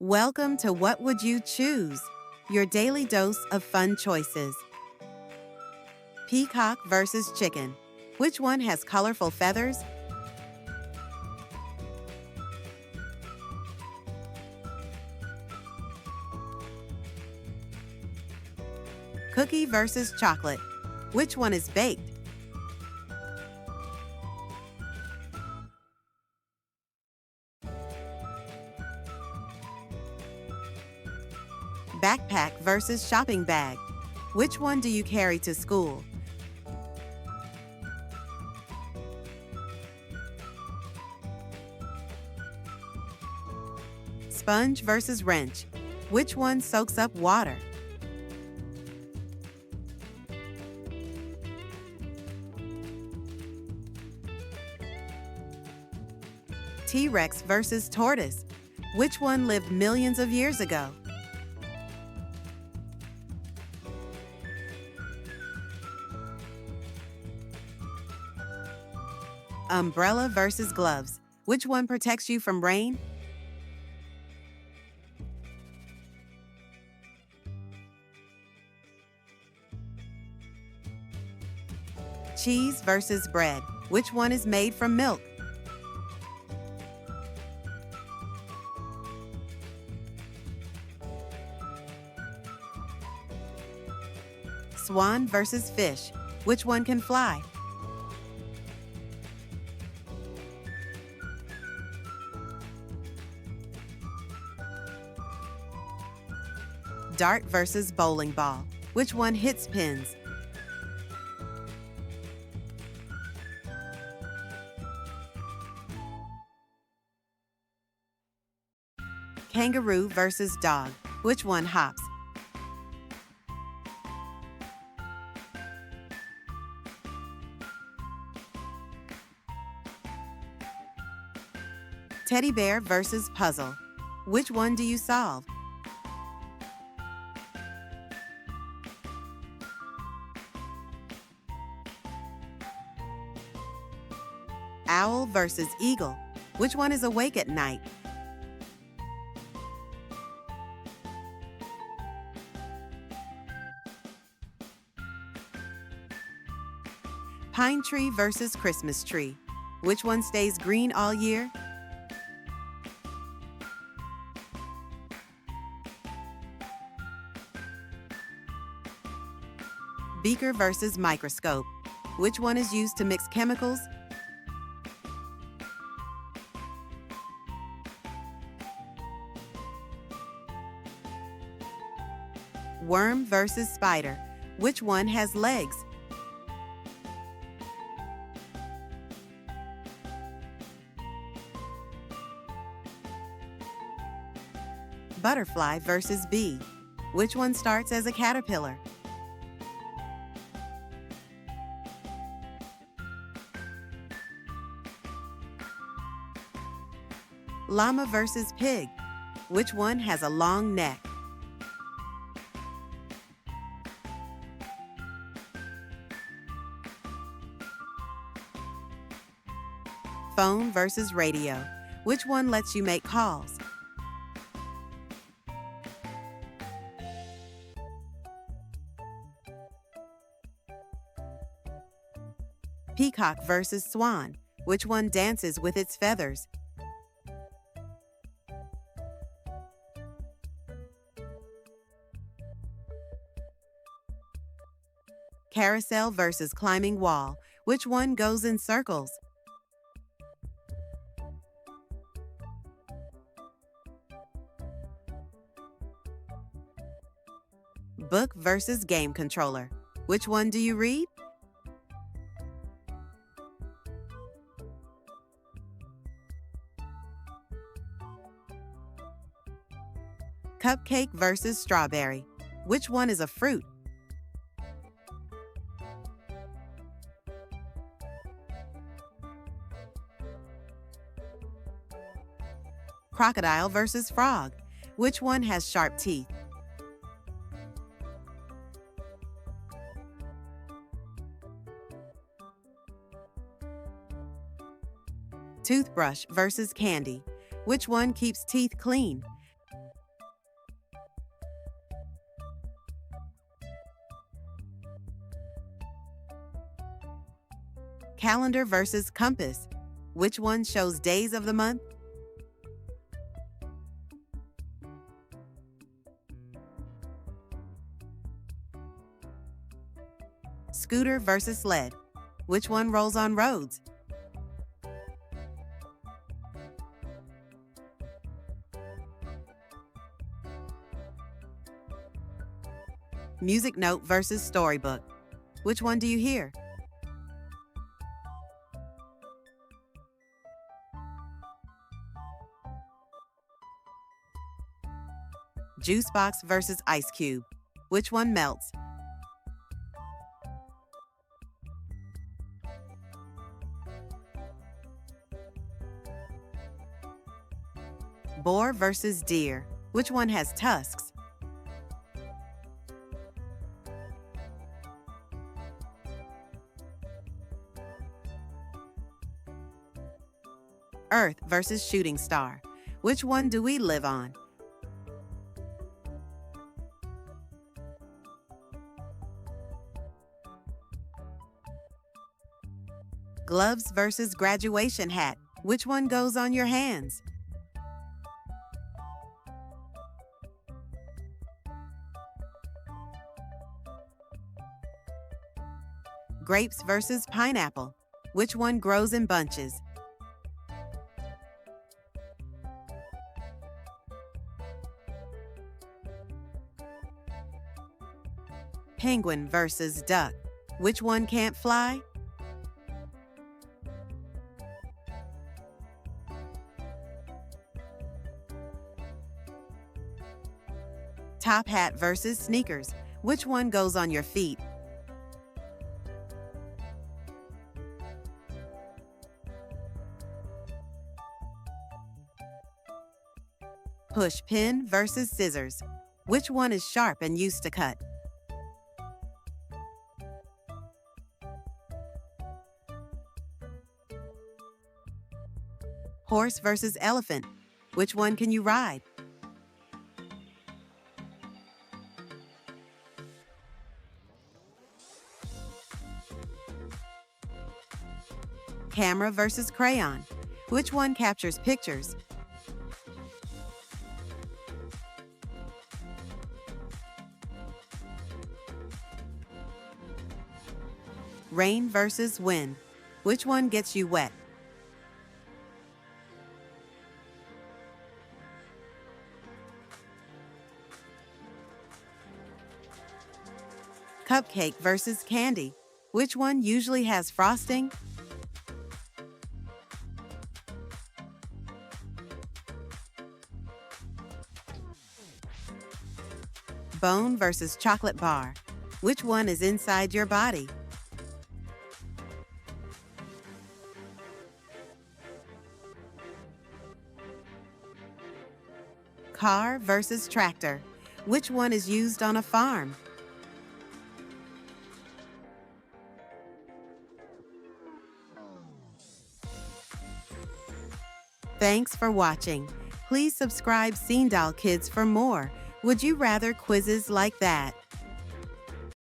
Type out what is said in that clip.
Welcome to What Would You Choose? Your daily dose of fun choices. Peacock versus chicken. Which one has colorful feathers? Cookie versus chocolate. Which one is baked? Backpack versus shopping bag. Which one do you carry to school? Sponge versus wrench. Which one soaks up water? T-Rex versus tortoise. Which one lived millions of years ago? Umbrella versus gloves. Which one protects you from rain? Cheese versus bread. Which one is made from milk? Swan versus fish. Which one can fly? Dart versus bowling ball. Which one hits pins? Kangaroo versus dog. Which one hops? Teddy bear versus puzzle. Which one do you solve? Owl versus eagle. Which one is awake at night? Pine tree versus Christmas tree. Which one stays green all year? Beaker versus microscope. Which one is used to mix chemicals? Worm versus spider. Which one has legs? Butterfly versus bee. Which one starts as a caterpillar? Llama versus pig. Which one has a long neck? Phone versus radio. Which one lets you make calls? Peacock versus swan. Which one dances with its feathers? Carousel versus climbing wall. Which one goes in circles? Book versus game controller. Which one do you read? Cupcake versus strawberry. Which one is a fruit? Crocodile versus frog. Which one has sharp teeth? Toothbrush versus candy. Which one keeps teeth clean? Calendar versus compass. Which one shows days of the month? Scooter versus sled. Which one rolls on roads? Music note versus storybook. Which one do you hear? Juice box versus ice cube. Which one melts? Boar versus deer. Which one has tusks? Earth versus shooting star. Which one do we live on? Gloves versus graduation hat. Which one goes on your hands? Grapes versus pineapple. Which one grows in bunches? Penguin versus duck. Which one can't fly? Top hat versus sneakers. Which one goes on your feet? Push pin versus scissors. Which one is sharp and used to cut? Horse versus elephant. Which one can you ride? Camera versus crayon. Which one captures pictures? Rain versus wind. Which one gets you wet? Cupcake versus candy. Which one usually has frosting? Bone versus chocolate bar. Which one is inside your body? Car versus tractor. Which one is used on a farm? Thanks for watching. Please subscribe Scene Doll Kids for more. Would you rather quizzes like that?